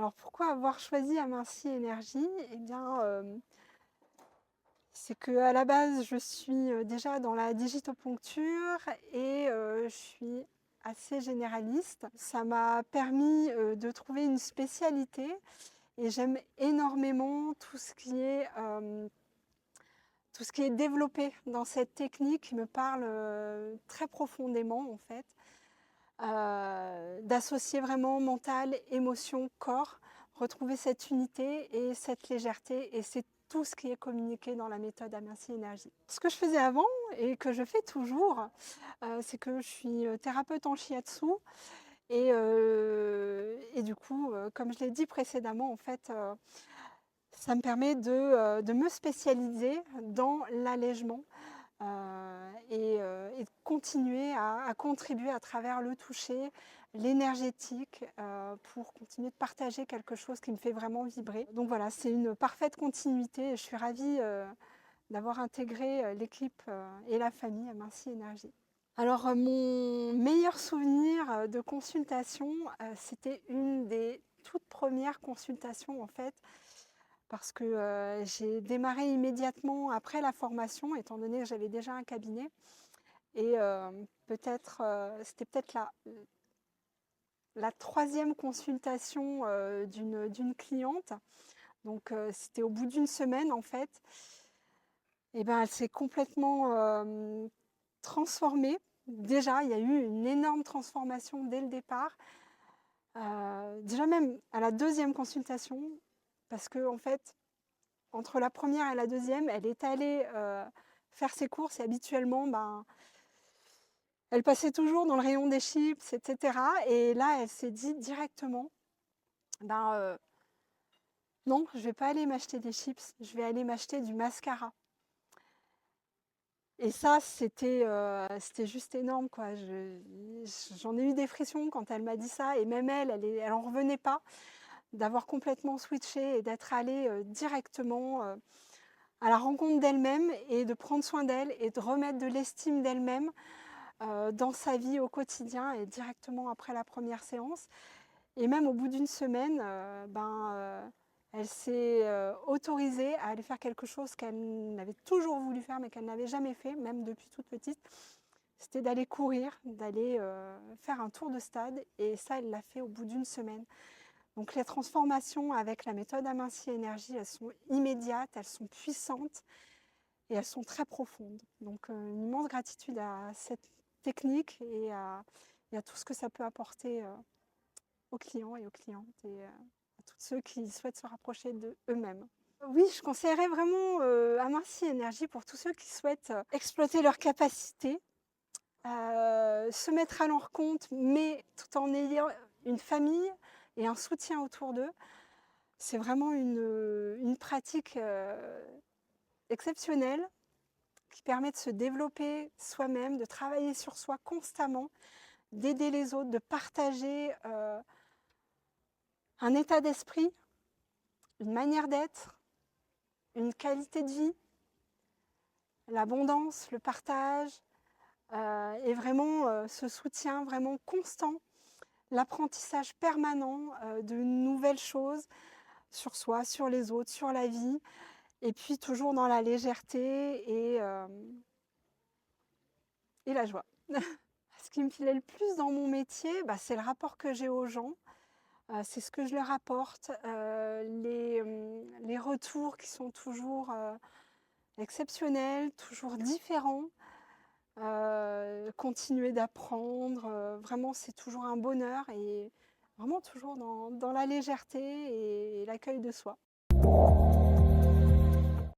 Alors pourquoi avoir choisi Aminci Énergie? Eh bien, c'est qu'à la base, je suis, déjà dans la digitoponcture et je suis assez généraliste. Ça m'a permis, de trouver une spécialité et j'aime énormément tout ce qui est développé dans cette technique qui me parle, très profondément en fait. D'associer vraiment mental, émotion, corps, retrouver cette unité et cette légèreté et c'est tout ce qui est communiqué dans la méthode Aminci Énergie. Ce que je faisais avant et que je fais toujours, c'est que je suis, thérapeute en shiatsu et du coup, comme je l'ai dit précédemment, en fait, ça me permet de me spécialiser dans l'allègement, et de continuer à contribuer à travers le toucher, l'énergétique, pour continuer de partager quelque chose qui me fait vraiment vibrer. Donc voilà, c'est une parfaite continuité et je suis ravie, d'avoir intégré, l'équipe, et la famille Aminci Énergie. Alors, mon meilleur souvenir, de consultation, c'était une des toutes premières consultations en fait, parce que, j'ai démarré immédiatement après la formation, étant donné que j'avais déjà un cabinet et c'était peut-être la 3e consultation, d'une cliente. Donc, c'était au bout d'une semaine en fait et ben, elle s'est complètement, transformée. Déjà, il y a eu une énorme transformation dès le départ. Déjà même à la 2e consultation, parce qu'en fait, entre la première et la deuxième, elle est allée faire ses courses et habituellement, ben, elle passait toujours dans le rayon des chips, etc. Et là, elle s'est dit directement, ben, non, je ne vais pas aller m'acheter des chips, je vais aller m'acheter du mascara. Et ça, c'était juste énorme, quoi. J'en ai eu des frissons quand elle m'a dit ça, et même elle en revenait pas d'avoir complètement switché et d'être allée directement à la rencontre d'elle-même et de prendre soin d'elle et de remettre de l'estime d'elle-même dans sa vie au quotidien et directement après la première séance. Et même au bout d'une semaine, elle s'est autorisée à aller faire quelque chose qu'elle avait toujours voulu faire mais qu'elle n'avait jamais fait, même depuis toute petite. C'était d'aller courir, d'aller faire un tour de stade et ça, elle l'a fait au bout d'une semaine. Donc les transformations avec la méthode Aminci Énergie, elles sont immédiates, elles sont puissantes et elles sont très profondes. Donc une immense gratitude à cette technique et à tout ce que ça peut apporter aux clients et aux clientes et à tous ceux qui souhaitent se rapprocher d'eux-mêmes. Oui, je conseillerais vraiment Aminci Énergie pour tous ceux qui souhaitent exploiter leurs capacités, se mettre à leur compte, mais tout en ayant une famille et un soutien autour d'eux. C'est vraiment une pratique exceptionnelle qui permet de se développer soi-même, de travailler sur soi constamment, d'aider les autres, de partager un état d'esprit, une manière d'être, une qualité de vie, l'abondance, le partage, et vraiment ce soutien vraiment constant, l'apprentissage permanent de nouvelles choses sur soi, sur les autres, sur la vie, et puis toujours dans la légèreté et la joie. Ce qui me plaît le plus dans mon métier, c'est le rapport que j'ai aux gens. C'est ce que je leur apporte, les retours qui sont toujours exceptionnels, toujours différents. Continuer d'apprendre, vraiment c'est toujours un bonheur et vraiment toujours dans la légèreté et l'accueil de soi.